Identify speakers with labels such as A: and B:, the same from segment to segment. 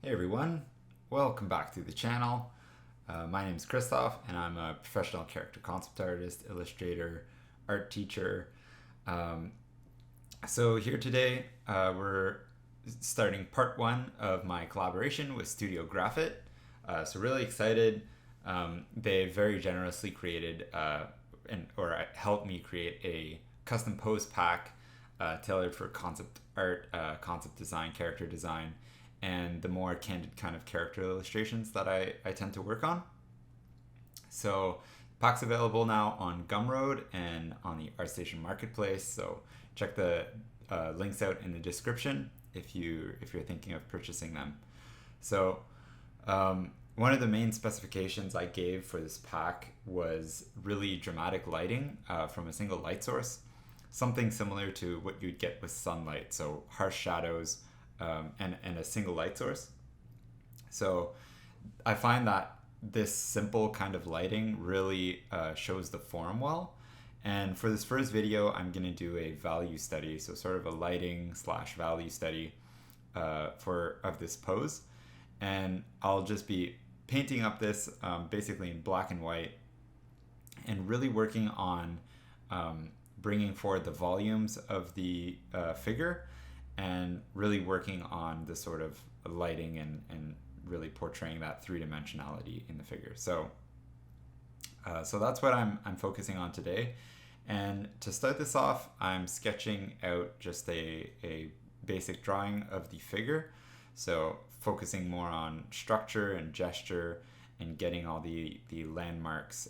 A: Hey everyone, welcome back to the channel. My name is Christoph and I'm a professional character concept artist, illustrator, art teacher. Um, so here today we're starting part one of my collaboration with Studio Grafit. So really excited. They very generously created or helped me create a custom pose pack tailored for concept art, concept design, character design, and the more candid kind of character illustrations that I tend to work on. So pack's available now on Gumroad and on the ArtStation Marketplace. So check the links out in the description if you're thinking of purchasing them. So one of the main specifications I gave for this pack was really dramatic lighting from a single light source, something similar to what you'd get with sunlight, so harsh shadows and a single light source. So I find that this simple kind of lighting really shows the form well. And for this first video, I'm going to do a value study, so sort of a lighting slash value study of this pose. And I'll just be painting up this basically in black and white and really working on bringing forward the volumes of the figure and really working on the sort of lighting and really portraying that three-dimensionality in the figure. So that's what I'm focusing on today. And to start this off, I'm sketching out just a basic drawing of the figure. So focusing more on structure and gesture and getting all the landmarks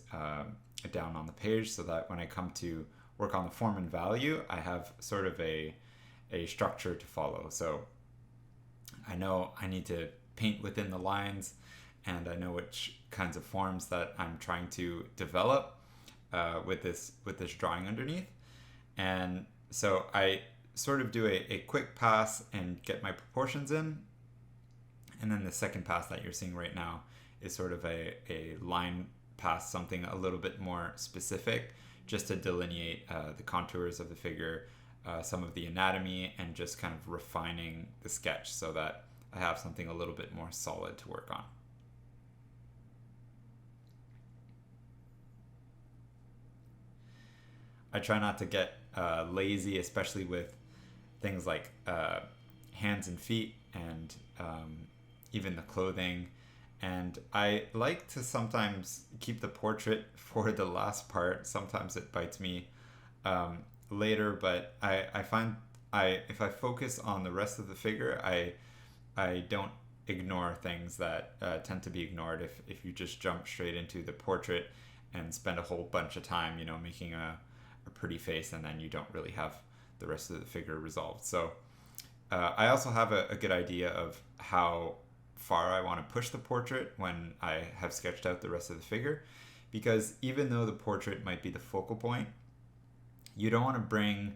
A: down on the page so that when I come to work on the form and value, I have sort of a structure to follow. So I know I need to paint within the lines and I know which kinds of forms that I'm trying to develop with this drawing underneath. And so I sort of do a quick pass and get my proportions in. And then the second pass that you're seeing right now is sort of a line pass, something a little bit more specific, just to delineate the contours of the figure, some of the anatomy, and just kind of refining the sketch so that I have something a little bit more solid to work on. I try not to get lazy, especially with things like hands and feet and even the clothing. And I like to sometimes keep the portrait for the last part. Sometimes it bites me later, but I find if I focus on the rest of the figure, I don't ignore things that tend to be ignored if you just jump straight into the portrait and spend a whole bunch of time, making a pretty face, and then you don't really have the rest of the figure resolved. So I also have a good idea of how far I want to push the portrait when I have sketched out the rest of the figure, because even though the portrait might be the focal point, you don't want to bring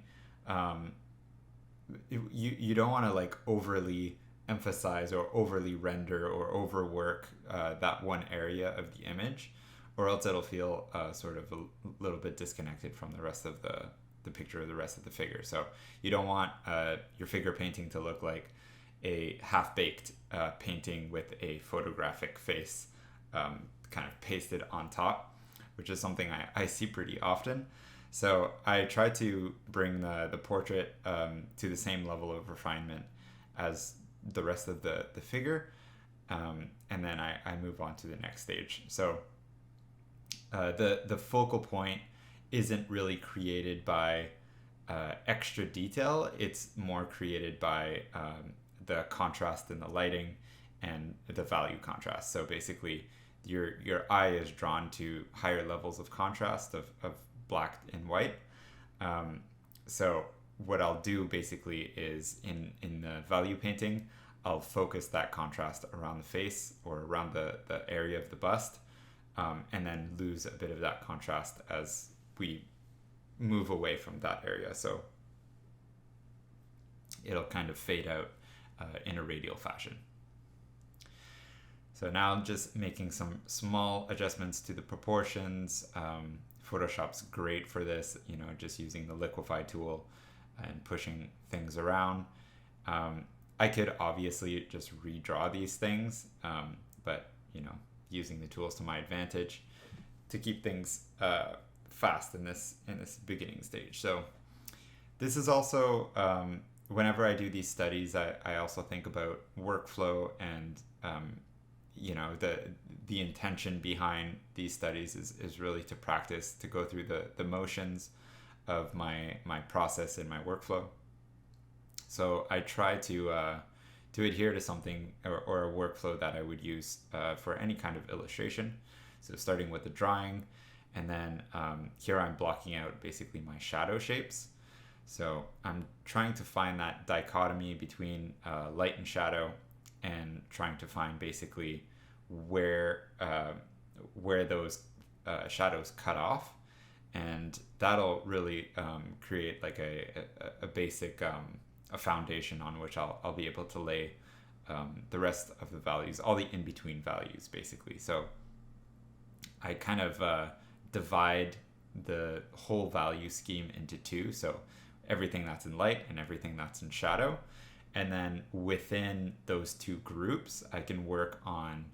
A: you don't want to like overly emphasize or overly render or overwork that one area of the image, or else it'll feel sort of a little bit disconnected from the rest of the picture or the rest of the figure. So you don't want your figure painting to look like a half-baked painting with a photographic face kind of pasted on top, which is something I see pretty often. So I try to bring the portrait to the same level of refinement as the rest of the figure, and then I move on to the next stage. So the focal point isn't really created by extra detail. It's more created by the contrast in the lighting and the value contrast. So basically your eye is drawn to higher levels of contrast of black and white. So what I'll do basically is in the value painting, I'll focus that contrast around the face or around the area of the bust, and then lose a bit of that contrast as we move away from that area. So it'll kind of fade out in a radial fashion. So now I'm just making some small adjustments to the proportions. Photoshop's great for this, just using the liquify tool and pushing things around. I could obviously just redraw these things, but using the tools to my advantage to keep things fast in this beginning stage. So this is also whenever I do these studies, I also think about workflow and the intention behind these studies is really to practice, to go through the motions of my process and my workflow. So I try to adhere to something or a workflow that I would use for any kind of illustration. So starting with the drawing, and then here I'm blocking out basically my shadow shapes. So I'm trying to find that dichotomy between light and shadow, and trying to find basically where those shadows cut off, and that'll really create like a basic a foundation on which I'll be able to lay the rest of the values, all the in-between values basically. So I kind of divide the whole value scheme into two. So everything that's in light and everything that's in shadow. And then within those two groups, I can work on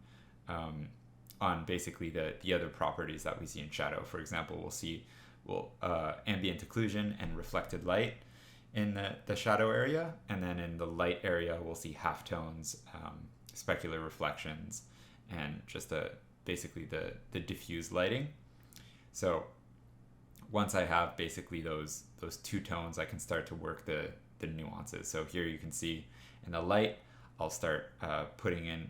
A: basically the other properties that we see in shadow. For example, we'll see ambient occlusion and reflected light in the shadow area, and then in the light area we'll see halftones, specular reflections, and just basically the diffuse lighting. So once I have basically those two tones, I can start to work the nuances. So here you can see in the light, I'll start putting in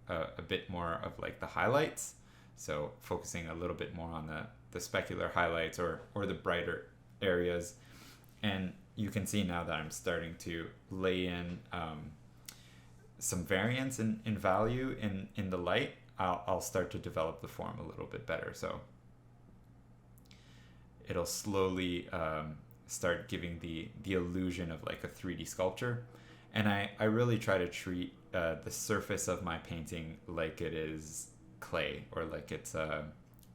A: a bit more of like the highlights. So focusing a little bit more on the specular highlights or the brighter areas. And you can see now that I'm starting to lay in some variance in value in the light. I'll start to develop the form a little bit better. So it'll slowly start giving the illusion of like a 3D sculpture. And I really try to treat the surface of my painting like it is clay, or like it's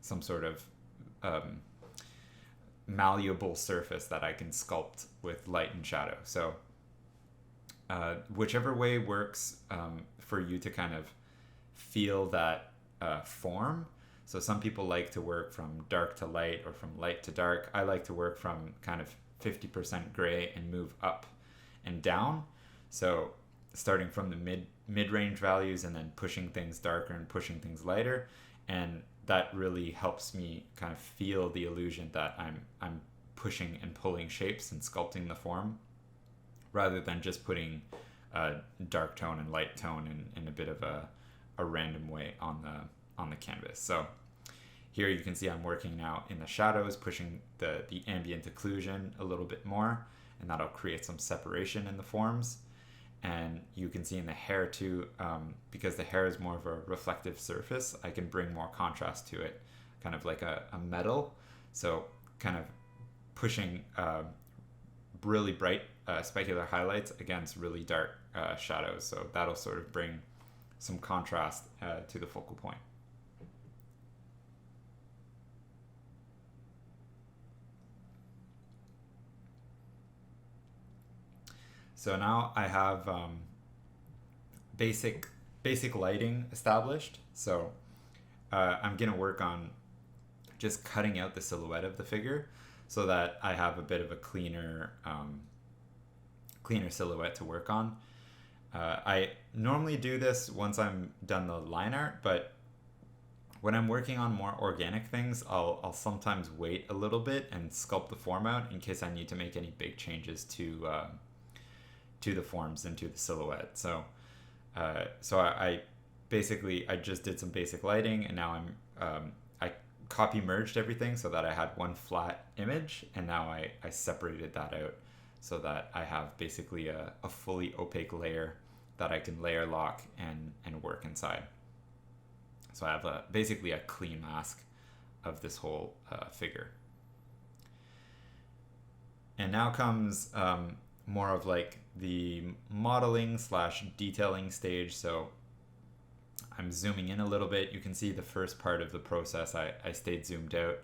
A: some sort of malleable surface that I can sculpt with light and shadow. So whichever way works for you to kind of feel that form. So some people like to work from dark to light or from light to dark. I like to work from kind of 50% gray and move up and down. So starting from the mid-range values and then pushing things darker and pushing things lighter. And that really helps me kind of feel the illusion that I'm pushing and pulling shapes and sculpting the form, rather than just putting dark tone and light tone in a bit of a random way on the canvas. So here you can see I'm working now in the shadows, pushing the ambient occlusion a little bit more, and that'll create some separation in the forms. And you can see in the hair too, because the hair is more of a reflective surface, I can bring more contrast to it, kind of like a metal. So kind of pushing really bright specular highlights against really dark shadows. So that'll sort of bring some contrast to the focal point. So now I have basic lighting established. So I'm gonna work on just cutting out the silhouette of the figure so that I have a bit of a cleaner silhouette to work on. I normally do this once I'm done the line art, but when I'm working on more organic things, I'll sometimes wait a little bit and sculpt the form out in case I need to make any big changes to the forms and to the silhouette. So I basically just did some basic lighting, and now I copy merged everything so that I had one flat image, and now I separated that out so that I have basically a fully opaque layer that I can layer lock and work inside. So I have basically a clean mask of this whole figure. And now comes more of like the modeling / detailing stage. So I'm zooming in a little bit. You can see the first part of the process, I stayed zoomed out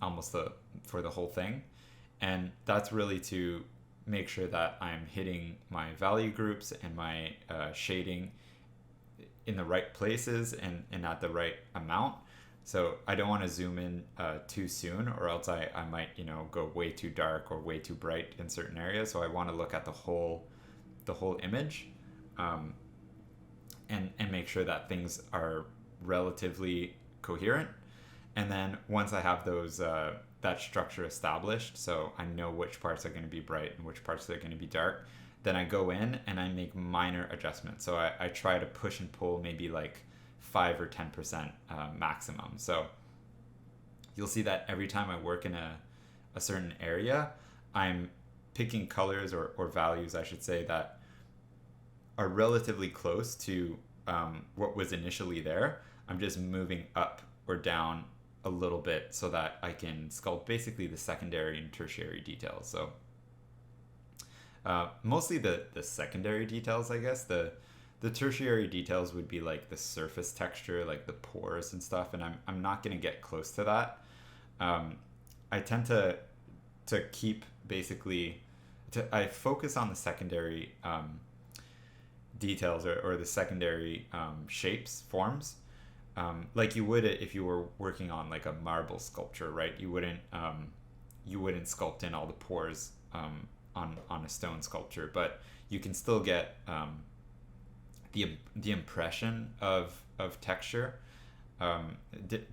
A: almost for the whole thing. And that's really to make sure that I'm hitting my value groups and my shading in the right places and at the right amount. So I don't want to zoom in too soon, or else I might, go way too dark or way too bright in certain areas. So I want to look at the whole image, um, and make sure that things are relatively coherent. And then once I have those that structure established, so I know which parts are going to be bright and which parts are going to be dark, then I go in and I make minor adjustments. So I try to push and pull maybe like 5 or 10% maximum. So you'll see that every time I work in a certain area, I'm picking colors or values, I should say, that are relatively close to what was initially there. I'm just moving up or down a little bit so that I can sculpt basically the secondary and tertiary details. So mostly the secondary details, I guess. The tertiary details would be like the surface texture, like the pores and stuff, and I'm not going to get close to that. I tend to keep basically I focus on the secondary details, or the secondary shapes, forms, like you would if you were working on like a marble sculpture, right? You wouldn't sculpt in all the pores on a stone sculpture, but you can still get the impression of texture,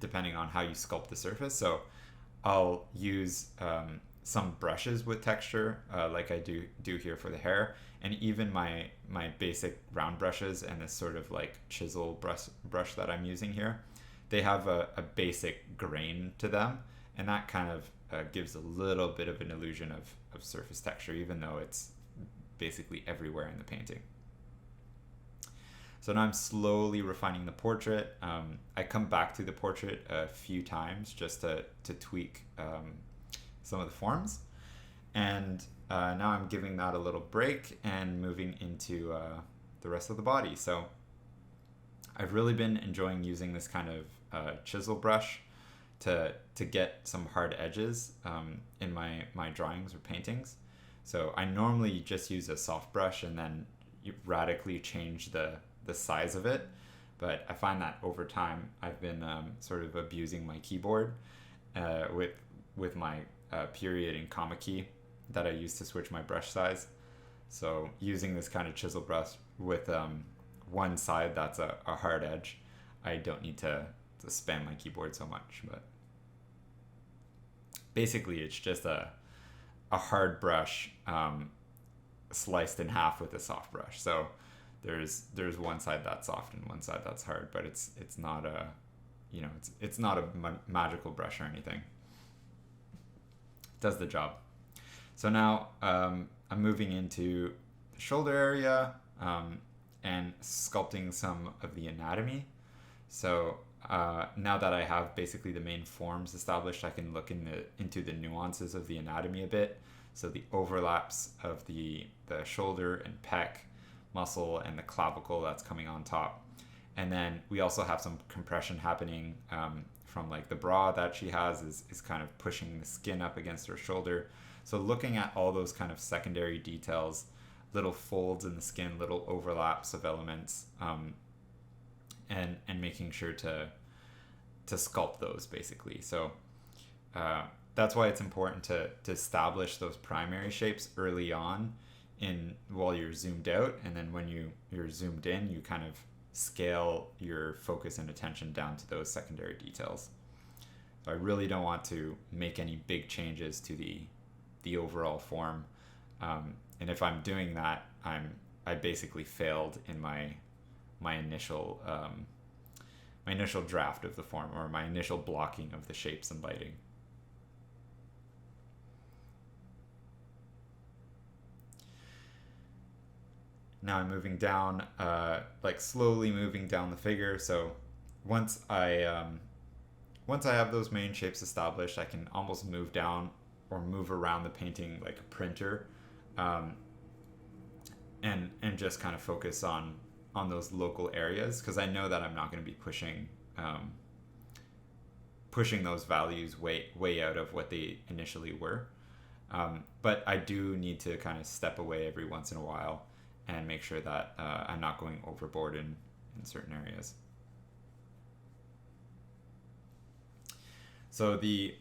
A: depending on how you sculpt the surface. So I'll use some brushes with texture, like I do here for the hair, and even my basic round brushes and this sort of like chisel brush that I'm using here, they have a basic grain to them, and that kind of gives a little bit of an illusion of surface texture, even though it's basically everywhere in the painting. So now I'm slowly refining the portrait. I come back to the portrait a few times just to tweak some of the forms. And now I'm giving that a little break and moving into the rest of the body. So I've really been enjoying using this kind of chisel brush to get some hard edges in my drawings or paintings. So I normally just use a soft brush and then you radically change the size of it, but I find that over time I've been sort of abusing my keyboard with my period and comma key that I use to switch my brush size. So using this kind of chisel brush with one side that's a hard edge, I don't need to spam my keyboard so much. But basically it's just a hard brush sliced in half with a soft brush. So there's one side that's soft and one side that's hard, but it's not a it's not a magical brush or anything. It does the job. So now I'm moving into the shoulder area and sculpting some of the anatomy. So now that I have basically the main forms established, I can look into the nuances of the anatomy a bit. So the overlaps of the shoulder and pec muscle and the clavicle that's coming on top. And then we also have some compression happening from like the bra that she has is kind of pushing the skin up against her shoulder. So looking at all those kind of secondary details, little folds in the skin, little overlaps of elements, and making sure to sculpt those basically. So that's why it's important to establish those primary shapes early on while you're zoomed out, and then when you're zoomed in, you kind of scale your focus and attention down to those secondary details. So I really don't want to make any big changes to the overall form, and if I'm doing that, I basically failed in my initial draft of the form, or my initial blocking of the shapes and lighting. Now I'm moving down, like slowly moving down the figure. So once I have those main shapes established, I can almost move down or move around the painting like a printer, and just kind of focus on those local areas, because I know that I'm not going to be pushing those values way out of what they initially were. But I do need to kind of step away every once in a while and make sure that I'm not going overboard in certain areas. So the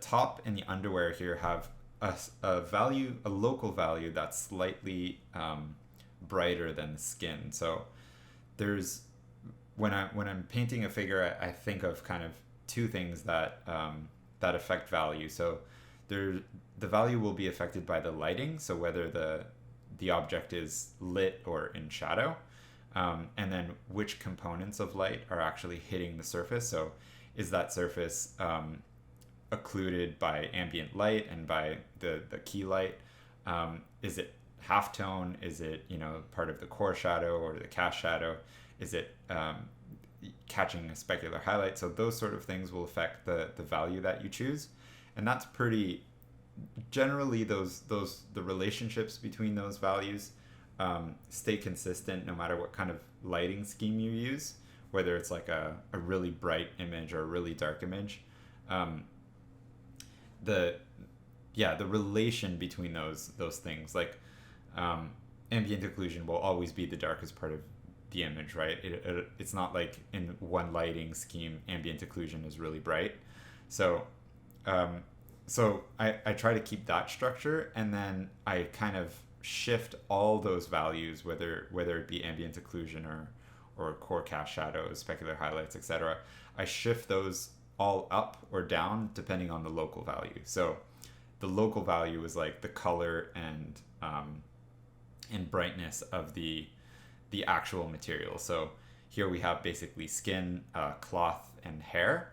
A: top and the underwear here have a value, a local value that's slightly brighter than the skin. So there's when I'm painting a figure, I think of kind of two things that that affect value. So there, the value will be affected by the lighting. So whether the object is lit or in shadow, and then which components of light are actually hitting the surface. So is that surface occluded by ambient light and by the key light? Is it halftone? Is it, you know, part of the core shadow or the cast shadow? Is it catching a specular highlight? So those sort of things will affect the value that you choose, and that's pretty generally the relationships between those values stay consistent no matter what kind of lighting scheme you use, whether it's like a really bright image or a really dark image. The the relation between those things, like ambient occlusion will always be the darkest part of the image, right? It's not like in one lighting scheme ambient occlusion is really bright. So I try to keep that structure, and then I kind of shift all those values, whether it be ambient occlusion or core cast shadows, specular highlights, etc. I shift those all up or down depending on the local value. So the local value is like the color and brightness of the actual material. So here we have basically skin, cloth, and hair,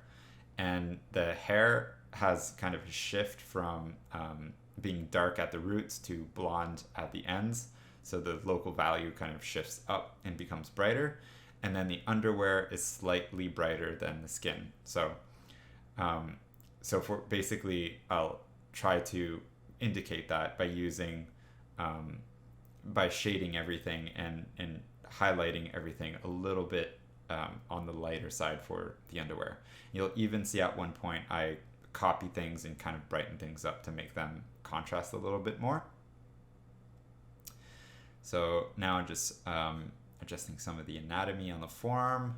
A: and the hair has kind of a shift from being dark at the roots to blonde at the ends. So the local value kind of shifts up and becomes brighter. And then the underwear is slightly brighter than the skin. So, for basically, I'll try to indicate that by using, by shading everything and highlighting everything a little bit on the lighter side for the underwear. You'll even see at one point I copy things and kind of brighten things up to make them contrast a little bit more. So now I'm just adjusting some of the anatomy on the form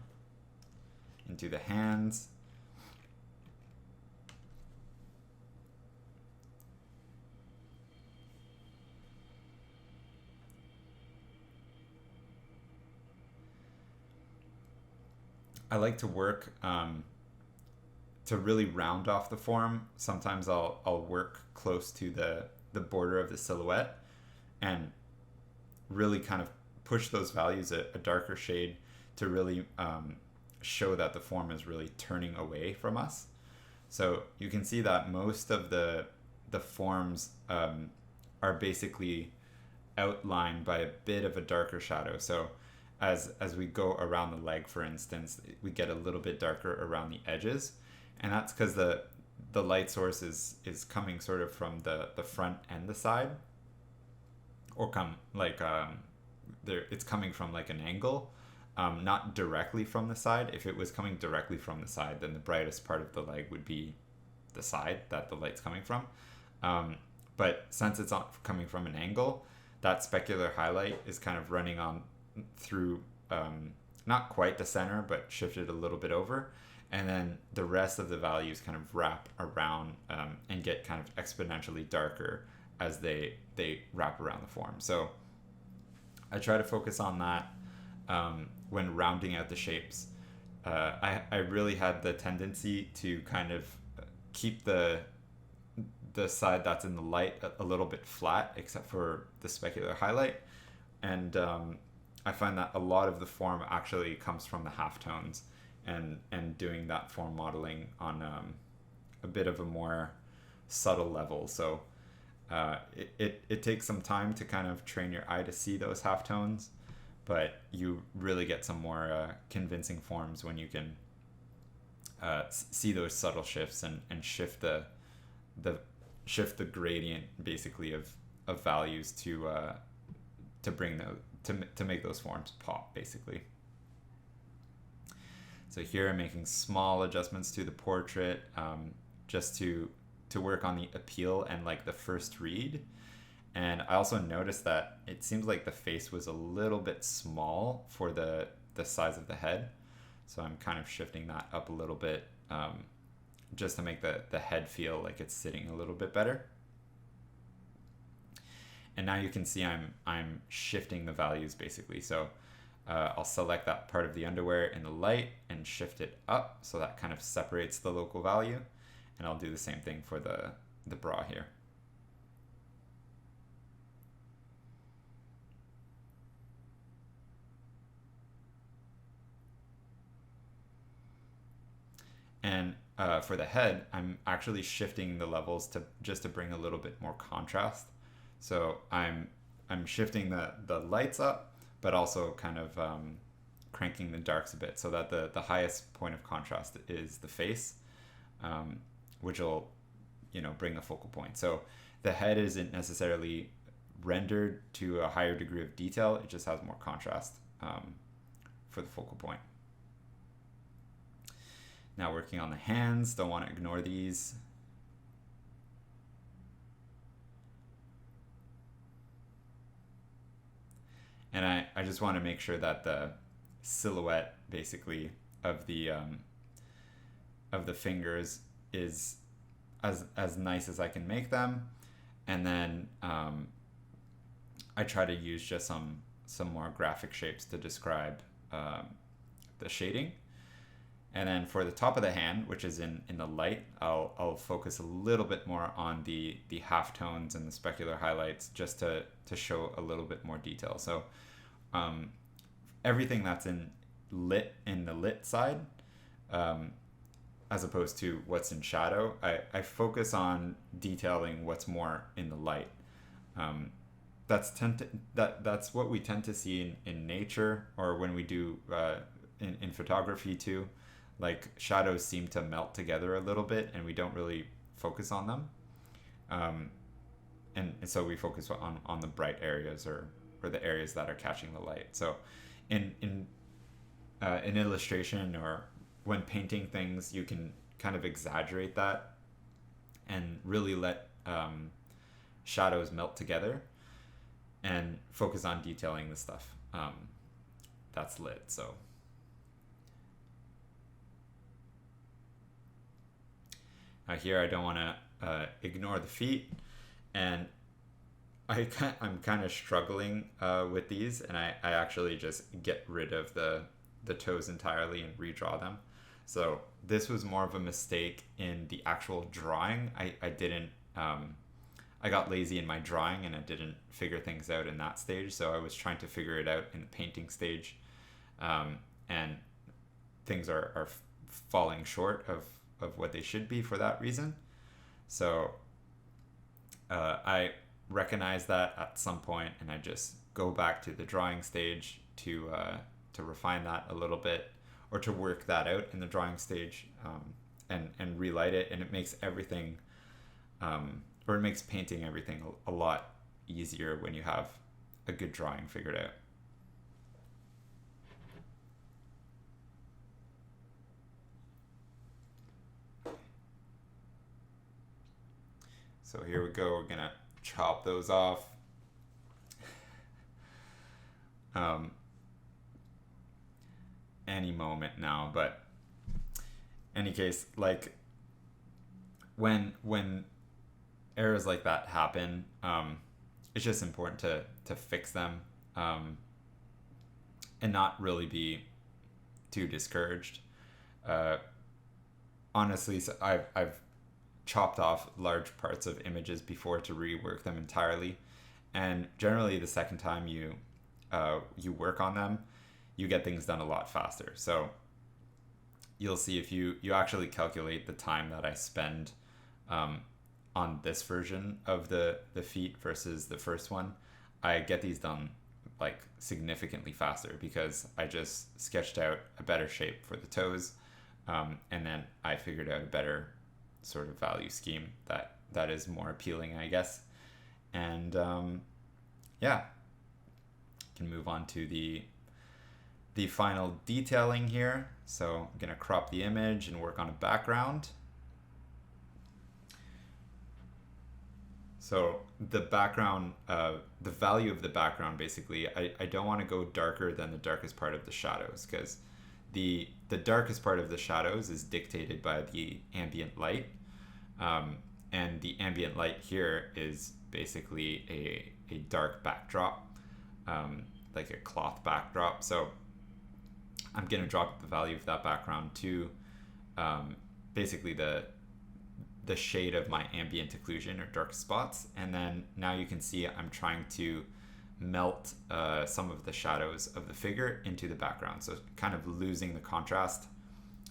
A: into the hands. I like to work to really round off the form. Sometimes I'll work close to the border of the silhouette and really kind of push those values a darker shade to really show that the form is really turning away from us. So you can see that most of the forms are basically outlined by a bit of a darker shadow. So as we go around the leg, for instance, we get a little bit darker around the edges, and that's because the light source is coming sort of from the front and the side, or it's coming from like an angle, not directly from the side. If it was coming directly from the side, then the brightest part of the leg would be the side that the light's coming from. But since it's not coming from an angle, that specular highlight is kind of running on through not quite the center, but shifted a little bit over, and then the rest of the values kind of wrap around and get kind of exponentially darker as they wrap around the form. So I try to focus on that when rounding out the shapes. I really had the tendency to kind of keep the side that's in the light a little bit flat, except for the specular highlight, and I find that a lot of the form actually comes from the halftones and doing that form modeling on a bit of a more subtle level. So it takes some time to kind of train your eye to see those halftones, but you really get some more convincing forms when you can see those subtle shifts and shift the gradient basically of values to bring to make those forms pop, basically. So here I'm making small adjustments to the portrait just to to work on the appeal and like the first read. And I also noticed that it seems like the face was a little bit small for the size of the head. So I'm kind of shifting that up a little bit, just to make the head feel like it's sitting a little bit better. And now you can see I'm shifting the values basically. So I'll select that part of the underwear in the light and shift it up, so that kind of separates the local value. And I'll do the same thing for the bra here. And for the head, I'm actually shifting the levels to just to bring a little bit more contrast. So I'm shifting the lights up, but also kind of cranking the darks a bit, so that the highest point of contrast is the face, which will bring the focal point. So the head isn't necessarily rendered to a higher degree of detail; it just has more contrast for the focal point. Now working on the hands, don't want to ignore these. And I just want to make sure that the silhouette basically of the fingers is as nice as I can make them. And then I try to use just some more graphic shapes to describe the shading. And then for the top of the hand, which is in the light, I'll focus a little bit more on the halftones and the specular highlights, just to show a little bit more detail. So everything that's in the lit side, as opposed to what's in shadow, I focus on detailing what's more in the light. That's what we tend to see in nature, or when we do in photography too. Like shadows seem to melt together a little bit, and we don't really focus on them. And so we focus on the bright areas, or the areas that are catching the light. So in illustration, or when painting things, you can kind of exaggerate that and really let shadows melt together and focus on detailing the stuff that's lit. So here I don't want to ignore the feet, and I'm kind of struggling with these, and I actually just get rid of the toes entirely and redraw them. So this was more of a mistake in the actual drawing. I didn't I got lazy in my drawing, and I didn't figure things out in that stage. So I was trying to figure it out in the painting stage, and things are falling short of what they should be for that reason. So I recognize that at some point, and I just go back to the drawing stage to refine that a little bit, or to work that out in the drawing stage, and relight it, and it makes everything, or it makes painting everything a lot easier when you have a good drawing figured out. So here we go, we're gonna chop those off. Any moment now, but any case, like when errors like that happen, it's just important to fix them, and not really be too discouraged. Honestly, so I've chopped off large parts of images before to rework them entirely, and generally the second time you work on them, you get things done a lot faster. So you'll see, if you actually calculate the time that I spend on this version of the feet versus the first one, I get these done like significantly faster, because I just sketched out a better shape for the toes, and then I figured out a better sort of value scheme that is more appealing, I guess. And yeah, can move on to the final detailing here. So I'm gonna crop the image and work on a background. So the background, the value of the background, basically, I don't want to go darker than the darkest part of the shadows, because the darkest part of the shadows is dictated by the ambient light. Um, and the ambient light here is basically a dark backdrop, like a cloth backdrop. So I'm going to drop the value of that background to basically the shade of my ambient occlusion or dark spots. And then now you can see I'm trying to melt some of the shadows of the figure into the background. So kind of losing the contrast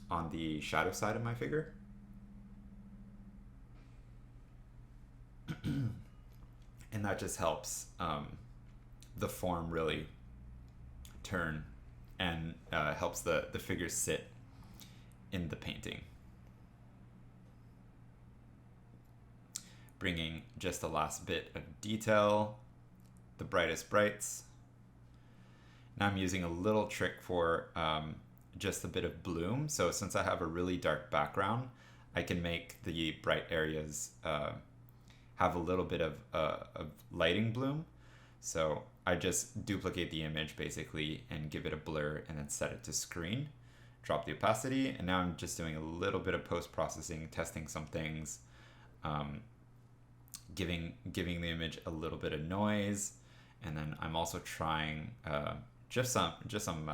A: on the shadow side of my figure. And that just helps the form really turn and helps the figure sit in the painting. Bringing just the last bit of detail, the brightest brights. Now I'm using a little trick for just a bit of bloom. So since I have a really dark background, I can make the bright areas have a little bit of lighting bloom. So I just duplicate the image basically and give it a blur and then set it to screen, drop the opacity, and now I'm just doing a little bit of post-processing, testing some things, giving the image a little bit of noise, and then I'm also trying just some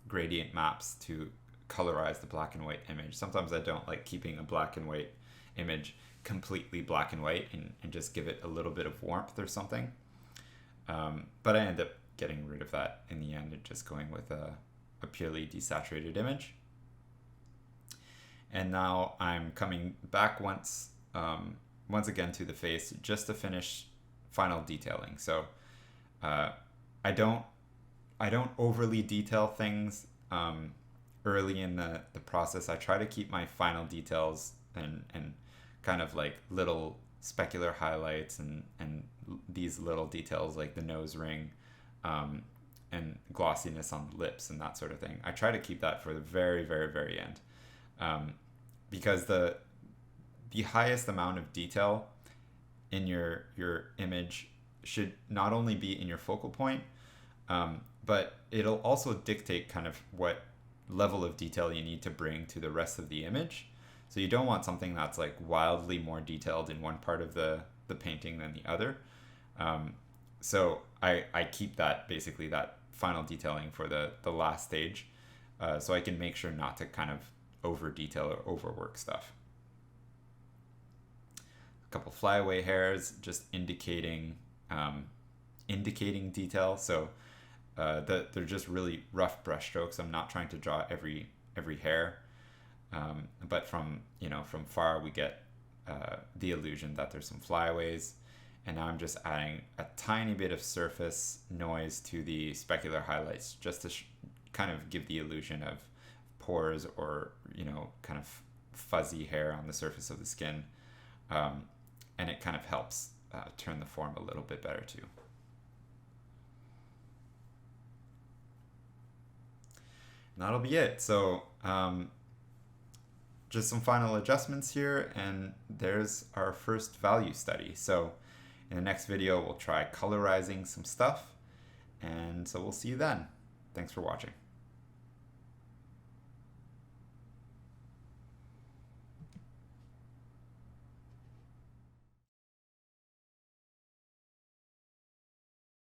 A: gradient maps to colorize the black and white image. Sometimes I don't like keeping a black and white image completely black and white and just give it a little bit of warmth or something. But I end up getting rid of that in the end and just going with a purely desaturated image. And now I'm coming back once again to the face just to finish final detailing. So I don't overly detail things early in the process. I try to keep my final details and kind of like little specular highlights and these little details like the nose ring and glossiness on the lips and that sort of thing. I try to keep that for the very, very, very end, because the highest amount of detail in your image should not only be in your focal point, but it'll also dictate kind of what level of detail you need to bring to the rest of the image. So you don't want something that's like wildly more detailed in one part of the painting than the other. So I keep that, basically that final detailing for the last stage, so I can make sure not to kind of over detail or overwork stuff. A couple flyaway hairs, just indicating detail. So they're just really rough brush strokes. I'm not trying to draw every hair, but from far we get the illusion that there's some flyaways. And now I'm just adding a tiny bit of surface noise to the specular highlights, just to kind of give the illusion of pores or kind of fuzzy hair on the surface of the skin, and it kind of helps turn the form a little bit better too. And that'll be it. So just some final adjustments here, and there's our first value study. So in the next video, we'll try colorizing some stuff, and so we'll see you then. Thanks for watching.